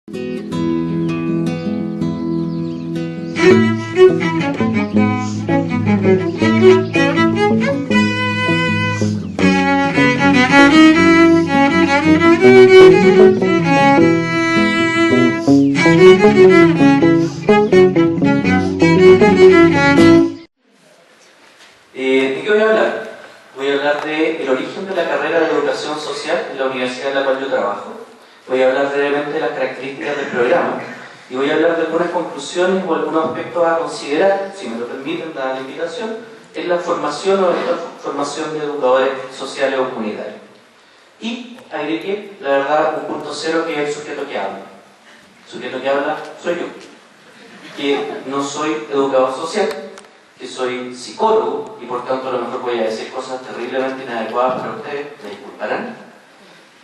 ¿De qué voy a hablar? Voy a hablar del origen de la carrera de educación social en la universidad en la cual yo trabajo. Voy a hablar brevemente de las características del programa y voy a hablar de algunas conclusiones o algunos aspectos a considerar, si me lo permiten, dada la invitación, en la formación o en esta formación de educadores sociales o comunitarios. Y agregué, la verdad, un punto cero, que es el sujeto que habla. El sujeto que habla soy yo, que no soy educador social, que soy psicólogo y por tanto a lo mejor voy a decir cosas terriblemente inadecuadas para ustedes, me disculparán,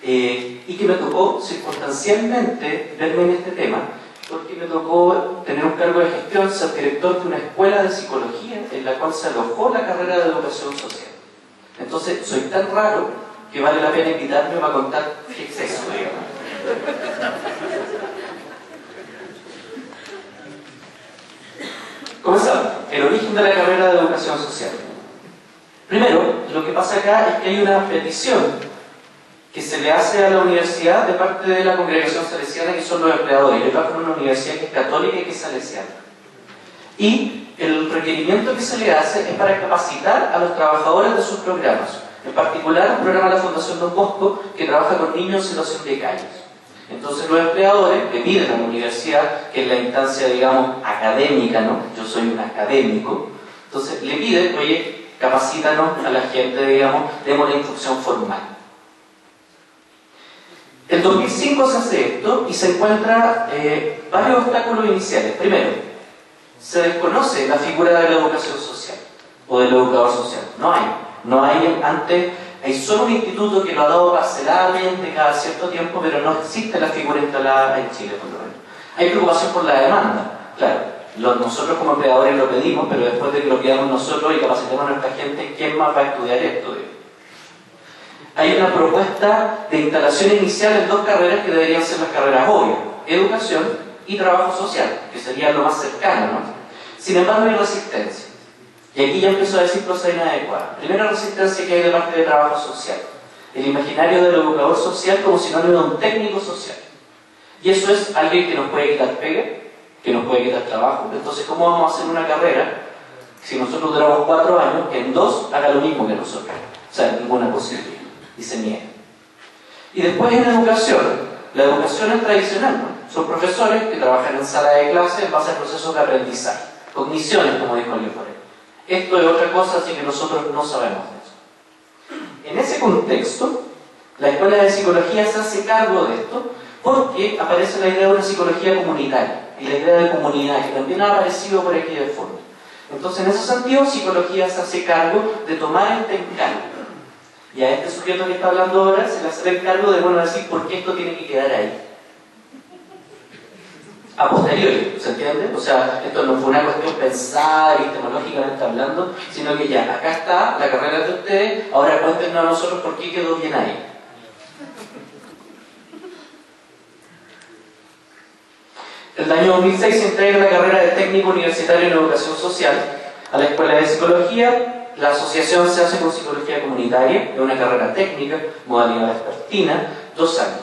y que me tocó circunstancialmente verme en este tema porque me tocó tener un cargo de gestión, ser director de una escuela de psicología en la cual se alojó la carrera de educación social. Entonces soy tan raro que vale la pena invitarme para contar qué es eso, digamos. Comenzamos. El origen de la carrera de educación social. Primero, lo que pasa acá es que hay una petición que se le hace a la universidad de parte de la congregación salesiana, que son los empleadores. Yo trabajo en una universidad que es católica y que es salesiana. Y el requerimiento que se le hace es para capacitar a los trabajadores de sus programas. En particular, un programa de la Fundación Don Bosco que trabaja con niños en situación de calle. Entonces los empleadores le piden a la universidad, que es la instancia, digamos, académica, ¿no? Yo soy un académico. Entonces le piden, oye, capacítanos a la gente, digamos, demos la instrucción formal. En 2005 se hace esto y se encuentra varios obstáculos iniciales. Primero, se desconoce la figura de la educación social o del educador social. No hay antes. Hay solo un instituto que lo ha dado parceladamente cada cierto tiempo, pero no existe la figura instalada en Chile, por lo menos. Hay preocupación por la demanda, claro. Nosotros como empleadores lo pedimos, pero después de que lo pidamos nosotros y capacitemos a nuestra gente, ¿quién más va a estudiar esto? Hay una propuesta de instalación inicial en dos carreras que deberían ser las carreras obvias: educación y trabajo social, que sería lo más cercano, ¿no? Sin embargo, hay resistencia. Y aquí ya empiezo a decir cosas inadecuadas. Primera resistencia que hay de parte de trabajo social. El imaginario del educador social como sinónimo de un técnico social. Y eso es alguien que nos puede quitar pega, que nos puede quitar trabajo. Entonces, ¿cómo vamos a hacer una carrera si nosotros duramos 4 años, que en 2 haga lo mismo que nosotros? O sea, ninguna posibilidad. Y se niega. Y después en educación, la educación es tradicional, ¿no? Son profesores que trabajan en sala de clase en base a procesos de aprendizaje. Cogniciones, como dijo alguien por ahí. Esto es otra cosa, así que nosotros no sabemos de eso. En ese contexto, la Escuela de Psicología se hace cargo de esto porque aparece la idea de una psicología comunitaria y la idea de comunidad, que también ha aparecido por aquí de fondo. Entonces, en ese sentido, psicología se hace cargo de tomar este encargo. Y a este sujeto que está hablando ahora se le hace el encargo de, bueno, decir por qué esto tiene que quedar ahí. A posteriori, ¿se entiende? O sea, esto no fue una cuestión pensada epistemológicamente hablando, sino que ya, acá está la carrera de ustedes, ahora cuéntenos a nosotros por qué quedó bien ahí. El año 2006 se integra la carrera de técnico universitario en educación social a la Escuela de Psicología. La asociación se hace con psicología comunitaria, es una carrera técnica, modalidad vespertina, 2 años.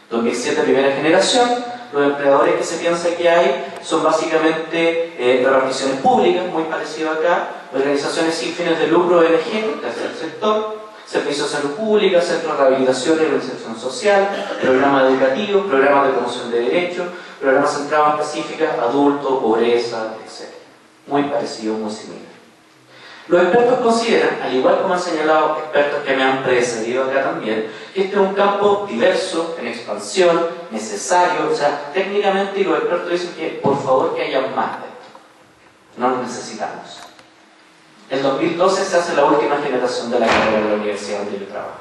2007, primera generación. Los empleadores que se piensa que hay son básicamente reparticiones públicas, muy parecido acá, organizaciones sin fines de lucro, ONG, tercer sector, servicios de salud pública, centros de rehabilitación y reinserción social, programas educativos, programas de promoción de derechos, programas centrados en específicas, adultos, pobreza, etc. Muy parecido, muy similar. Los expertos consideran, al igual como han señalado expertos que me han precedido acá también, que este es un campo diverso, en expansión, necesario, o sea, técnicamente, y los expertos dicen que por favor que haya más de esto. No lo necesitamos. En 2012 se hace la última generación de la carrera de la universidad donde yo trabajo.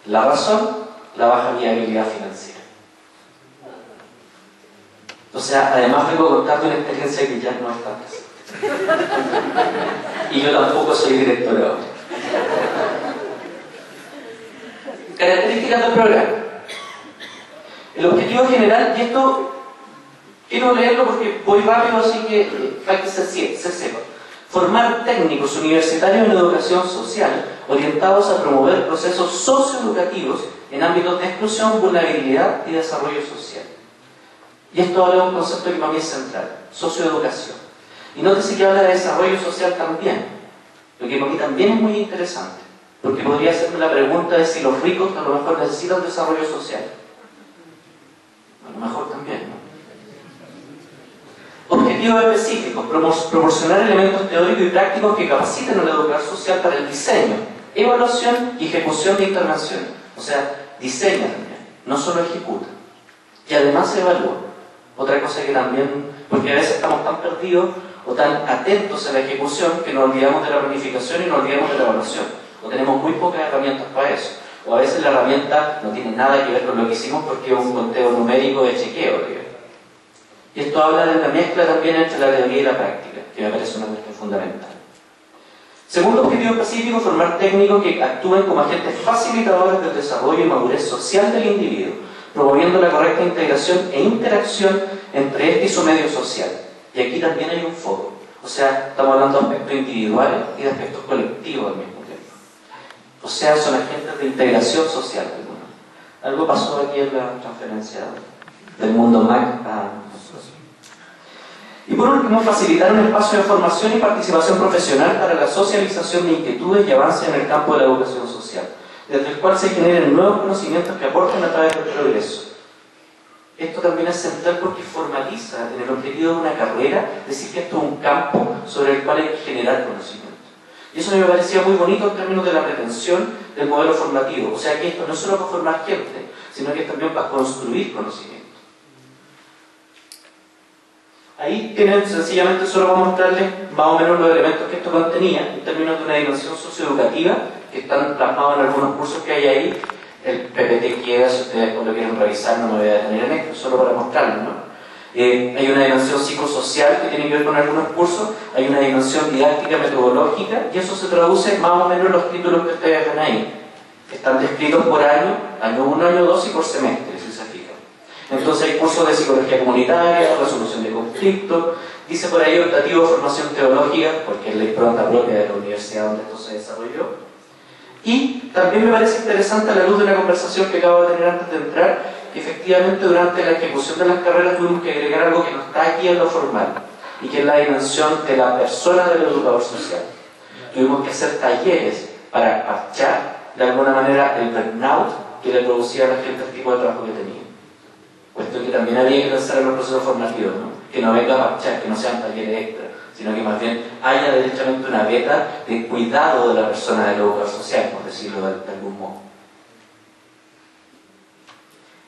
La razón, la baja viabilidad financiera. O sea, además vengo a contarme una experiencia que ya no es tan presente. Y yo tampoco soy director ahora. Características del programa. El objetivo general, y esto quiero leerlo porque voy rápido, así que para que se sepa. Formar técnicos universitarios en educación social orientados a promover procesos socioeducativos en ámbitos de exclusión, vulnerabilidad y desarrollo social. Y esto habla de un concepto que para mí es central, socioeducación. Y nótese que habla de desarrollo social también, lo que para mí también es muy interesante, porque podría hacerme la pregunta de si los ricos a lo mejor necesitan desarrollo social. A lo mejor también, ¿no? Objetivos específicos: proporcionar elementos teóricos y prácticos que capaciten al educador social para el diseño, evaluación y ejecución de intervenciones. O sea, diseña también, no solo ejecuta. Y además evalúa. Otra cosa que también, porque a veces estamos tan perdidos o tan atentos a la ejecución que nos olvidamos de la planificación y nos olvidamos de la evaluación. O tenemos muy pocas herramientas para eso. O a veces la herramienta no tiene nada que ver con lo que hicimos porque es un conteo numérico de chequeo, digamos. Y esto habla de una mezcla también entre la teoría y la práctica, que me parece una cuestión fundamental. Segundo objetivo específico: formar técnicos que actúen como agentes facilitadores del desarrollo y madurez social del individuo, promoviendo la correcta integración e interacción entre este y su medio social. Y aquí también hay un foco. O sea, estamos hablando de aspectos individuales y de aspectos colectivos al mismo tiempo. O sea, son agentes de integración social. Algo pasó aquí en la transferencia del mundo Mac a... Y por último, facilitar un espacio de formación y participación profesional para la socialización de inquietudes y avances en el campo de la educación social, desde el cual se generen nuevos conocimientos que aporten a través del progreso. Esto también es central porque formaliza en el objetivo de una carrera, decir que esto es un campo sobre el cual hay que generar conocimiento. Y eso me parecía muy bonito en términos de la pretensión del modelo formativo. O sea que esto no es solo para formar gente, sino que es también para construir conocimiento. Ahí tienen sencillamente, solo para mostrarles más o menos los elementos que esto contenía en términos de una dimensión socioeducativa que están plasmados en algunos cursos que hay ahí. El PPT queda, si ustedes cuando lo quieren revisar, no me voy a detener en esto, solo para mostrarles, ¿no? Hay una dimensión psicosocial que tiene que ver con algunos cursos, hay una dimensión didáctica metodológica, y eso se traduce más o menos en los títulos que ustedes ven ahí. Están descritos por año 1, año 2 y por semestre, si se fijan. Entonces hay cursos de psicología comunitaria, resolución de conflictos, dice por ahí optativo, formación teológica, porque es la impronta propia de la universidad donde esto se desarrolló. Y también me parece interesante, a la luz de una conversación que acabo de tener antes de entrar, que efectivamente durante la ejecución de las carreras tuvimos que agregar algo que no está aquí en lo formal, y que es la dimensión de la persona del educador social. Tuvimos que hacer talleres para parchar de alguna manera el burnout que le producía a la gente el tipo de trabajo que tenía. Cuestión que también había que pensar en los procesos formativos, ¿no? Que no venga a parchar, que no sean talleres extra, sino que más bien haya derechamente una beta de cuidado de la persona del educador social, por decirlo de algún modo.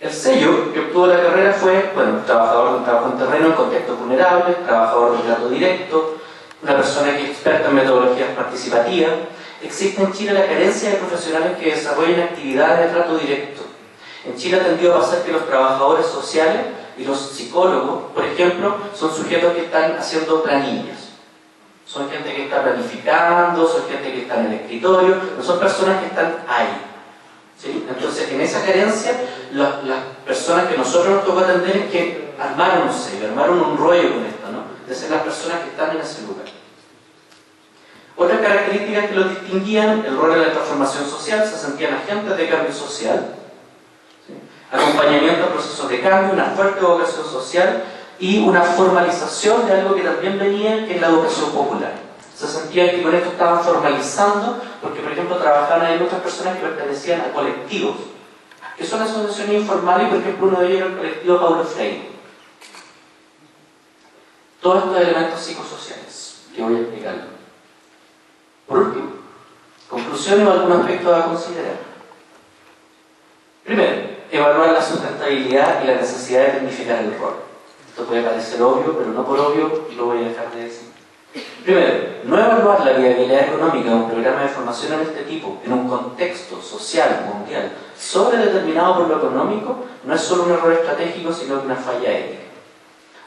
El sello que obtuvo la carrera fue, bueno, trabajador de trabajo en terreno en contextos vulnerables, trabajador de trato directo, una persona que es experta en metodologías participativas. Existe en Chile la carencia de profesionales que desarrollen actividades de trato directo. En Chile ha tendido a pasar que los trabajadores sociales y los psicólogos, por ejemplo, son sujetos que están haciendo planillas. Son gente que está planificando, son gente que está en el escritorio, no son personas que están ahí. ¿Sí? Entonces, en esa carencia, las personas que nosotros nos tocó atender es que armaron un sello, armaron un rollo con esto, ¿no? De ser las personas que están en ese lugar. Otras características que los distinguían: el rol de la transformación social, se sentían agentes de cambio social, ¿sí? Acompañamiento a procesos de cambio, una fuerte vocación social y una formalización de algo que también venía, que es la educación popular. Se sentían que con esto estaban formalizando, porque por ejemplo trabajaban ahí muchas personas que pertenecían a colectivos, que son asociaciones informales, y por ejemplo uno de ellos era el colectivo Paulo Freire. Todos estos elementos psicosociales, que voy a explicarlo. Por último, conclusiones o algún aspecto a considerar. Primero, evaluar la sustentabilidad y la necesidad de tecnificar el rol. Esto puede parecer obvio, pero no por obvio lo voy a dejar de decir. Primero, no evaluar la viabilidad económica de un programa de formación en este tipo, en un contexto social, mundial, sobredeterminado por lo económico, no es solo un error estratégico, sino una falla ética.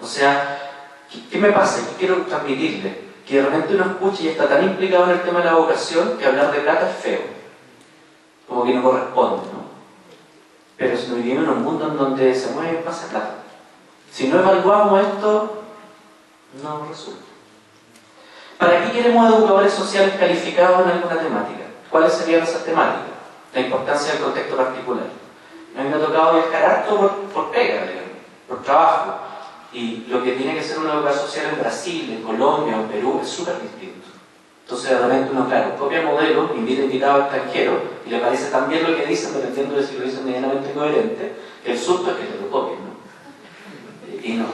O sea, ¿qué me pasa? ¿Qué quiero transmitirle? Que de repente uno escucha y está tan implicado en el tema de la vocación que hablar de plata es feo. Como que no corresponde, ¿no? Pero si no vivimos en un mundo en donde se mueve más plata. Si no evaluamos esto, no resulta. ¿Para qué queremos educadores sociales calificados en alguna temática? ¿Cuáles serían esas temáticas? La importancia del contexto particular. A mí me ha tocado viajar harto por pega, digamos, por trabajo. Y lo que tiene que ser un educador social en Brasil, en Colombia o en Perú es súper distinto. Entonces, de repente uno, claro, copia modelo, invitado al extranjero y le parece tan bien lo que dicen, dependiendo de si lo dicen medianamente coherente, que el susto es que te lo copien, ¿no? Y no.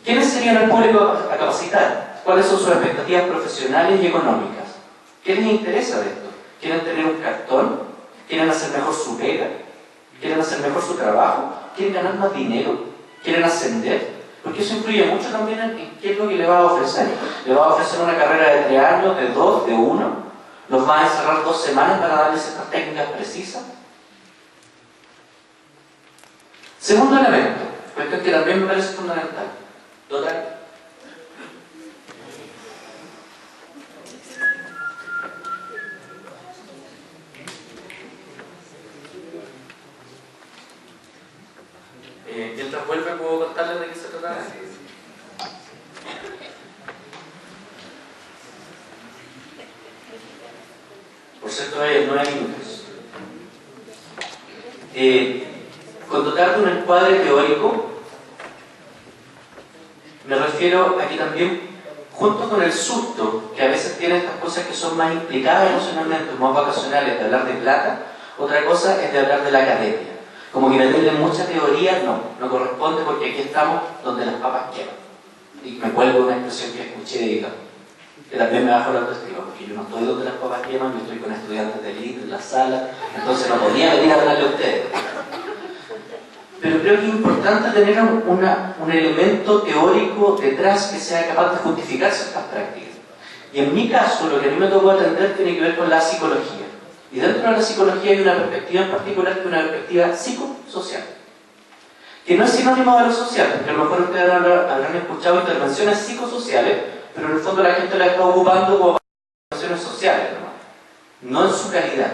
¿Quiénes serían el público a capacitar? ¿Cuáles son sus expectativas profesionales y económicas? ¿Qué les interesa de esto? ¿Quieren tener un cartón? ¿Quieren hacer mejor su pega? ¿Quieren hacer mejor su trabajo? ¿Quieren ganar más dinero? ¿Quieren ascender? Porque eso influye mucho también en qué es lo que le va a ofrecer. ¿Le va a ofrecer una carrera de 3 años, de 2, de 1? ¿Los va a encerrar 2 semanas para darles estas técnicas precisas? Segundo elemento, cuestión que también me parece fundamental. Total. Mientras vuelve, ¿puedo contarles de qué se trata? Por cierto, hay 9 minutos. Con dotar de un encuadre teórico, me refiero a que también, junto con el susto, que a veces tiene estas cosas que son más implicadas emocionalmente, más vacacionales, de hablar de plata, otra cosa es de hablar de la academia. Como que meterle mucha teoría, no corresponde, porque aquí estamos donde las papas queman. Y me cuelgo una expresión que escuché, digamos, que también me bajó la autoestima, porque yo no estoy donde las papas queman, yo estoy con estudiantes de élite en la sala, entonces no podía venir a hablarle a ustedes. Pero creo que es importante tener un elemento teórico detrás que sea capaz de justificar ciertas prácticas. Y en mi caso, lo que a mí me tocó atender tiene que ver con la psicología. Y dentro de la psicología hay una perspectiva en particular, que es una perspectiva psicosocial, que no es sinónimo de lo social, porque a lo mejor ustedes habrán escuchado intervenciones psicosociales, pero en el fondo la gente la está ocupando como intervenciones sociales, no en su calidad.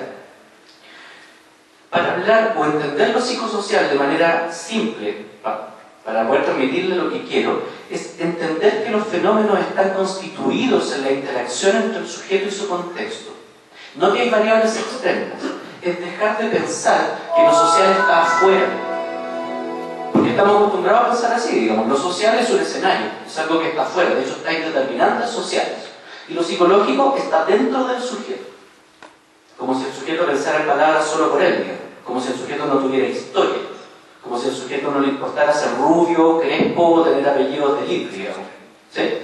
Para hablar o entender lo psicosocial de manera simple, para poder transmitirle lo que quiero, es entender que los fenómenos están constituidos en la interacción entre el sujeto y su contexto. No que hay variables externas, es dejar de pensar que lo social está afuera. Porque estamos acostumbrados a pensar así, digamos, lo social es un escenario, es algo que está afuera, de hecho hay determinantes sociales. Y lo psicológico está dentro del sujeto. Como si el sujeto pensara en palabras solo por él, digamos. Como si el sujeto no tuviera historia. Como si el sujeto no le importara ser rubio, crespo, o tener apellidos de élite, digamos. ¿Sí?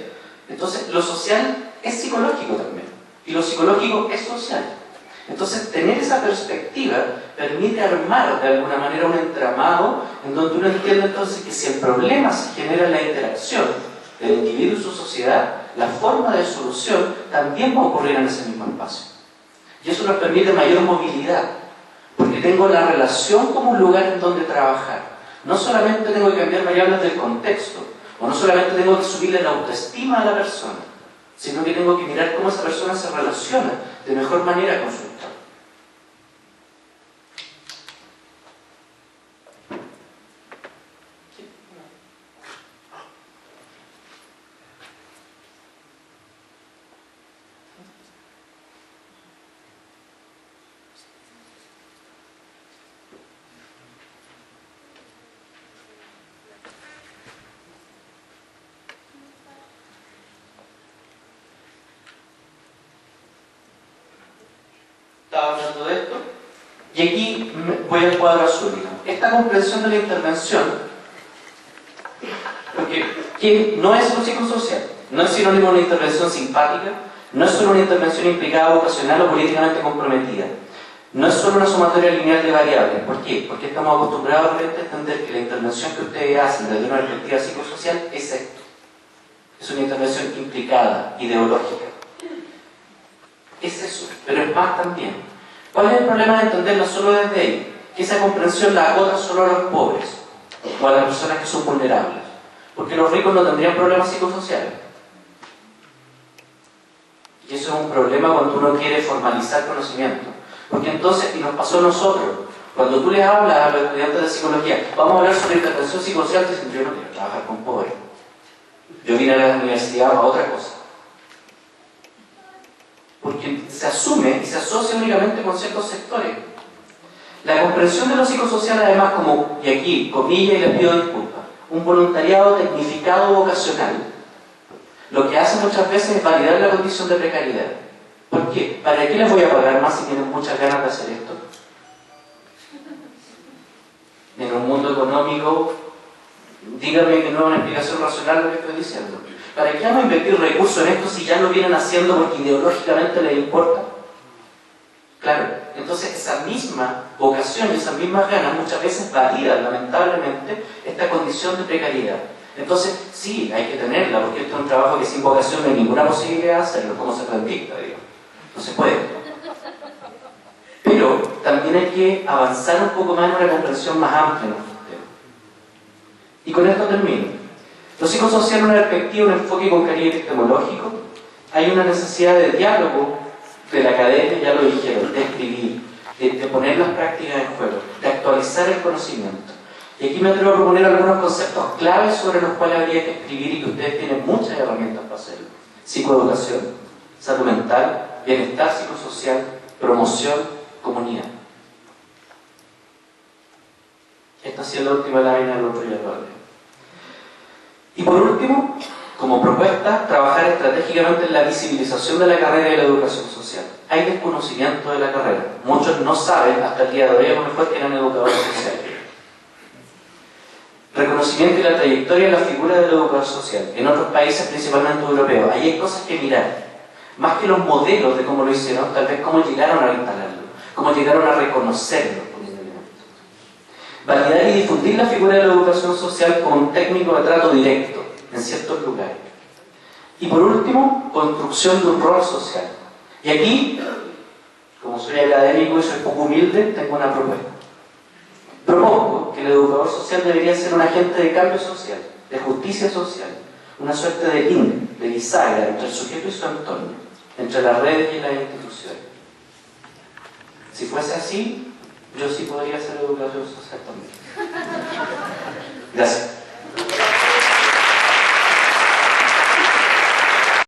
Entonces, lo social es psicológico también. Y lo psicológico es social. Entonces, tener esa perspectiva permite armar de alguna manera un entramado en donde uno entiende entonces que si el problema se genera en la interacción del individuo y su sociedad, la forma de solución también va a ocurrir en ese mismo espacio. Y eso nos permite mayor movilidad, porque tengo la relación como un lugar en donde trabajar. No solamente tengo que cambiar variables del contexto, o no solamente tengo que subirle la autoestima a la persona, sino que tengo que mirar cómo esa persona se relaciona de mejor manera con su entorno. Estaba hablando de esto, y aquí voy al cuadro azul. Esta comprensión de la intervención, porque no es lo psicosocial, no es sinónimo de una intervención simpática, no es solo una intervención implicada, vocacional o políticamente comprometida, no es solo una sumatoria lineal de variables. ¿Por qué? Porque estamos acostumbrados a entender que la intervención que ustedes hacen desde una perspectiva psicosocial es esto. Es una intervención implicada, ideológica. Es eso, pero es más también. ¿Cuál es el problema de entenderla solo desde ahí? Que esa comprensión la acota solo a los pobres o a las personas que son vulnerables. Porque los ricos no tendrían problemas psicosociales. Y eso es un problema cuando uno quiere formalizar conocimiento. Porque entonces, y nos pasó a nosotros, Cuando tú les hablas a los estudiantes de psicología, vamos a hablar sobre intervención psicosocial, te dicen, yo no quiero trabajar con pobres. Yo vine a la universidad para otra cosa. Porque se asume y se asocia únicamente con ciertos sectores. La comprensión de lo psicosocial, además, como, y aquí, comillas, y les pido disculpas, un voluntariado tecnificado vocacional, lo que hace muchas veces es validar la condición de precariedad. ¿Por qué? ¿Para qué les voy a pagar más si tienen muchas ganas de hacer esto? En un mundo económico, dígame que no es una explicación racional lo que estoy diciendo. ¿Para qué vamos a invertir recursos en esto si ya lo vienen haciendo porque ideológicamente les importa? Claro, entonces esa misma vocación y esas mismas ganas muchas veces validan, lamentablemente, esta condición de precariedad. Entonces, sí, hay que tenerla, porque esto es un trabajo que sin vocación no hay ninguna posibilidad de hacerlo, como se practica, digo. No se puede. Pero también hay que avanzar un poco más en una comprensión más amplia en nuestros temas. Y con esto termino. Lo psicosocial, una perspectiva, un enfoque con cariz epistemológico. Hay una necesidad de diálogo de la academia, ya lo dijeron, de escribir, de poner las prácticas en juego, de actualizar el conocimiento. Y aquí me atrevo a proponer algunos conceptos claves sobre los cuales habría que escribir y que ustedes tienen muchas herramientas para hacerlo. Psicoeducación, salud mental, bienestar psicosocial, promoción, comunidad. Esta ha sido la última lámina del otro día. Y por último, como propuesta, trabajar estratégicamente en la visibilización de la carrera y la educación social. Hay desconocimiento de la carrera. Muchos no saben hasta el día de hoy a lo mejor que eran educadores sociales. Reconocimiento y la trayectoria de la figura del educador social. En otros países, principalmente europeos, ahí hay cosas que mirar. Más que los modelos de cómo lo hicieron, tal vez cómo llegaron a instalarlo, cómo llegaron a reconocerlo como un elemento. Validar y difundir la figura de la educación social como un técnico de trato directo en ciertos lugares. Y por último, construcción de un rol social. Y aquí, como soy académico y soy poco humilde, tengo una propuesta. Propongo que el educador social debería ser un agente de cambio social, de justicia social, una suerte de link, de bisagra entre el sujeto y su entorno, entre las redes y las instituciones. Si fuese así, yo sí podría ser educador social también. Gracias.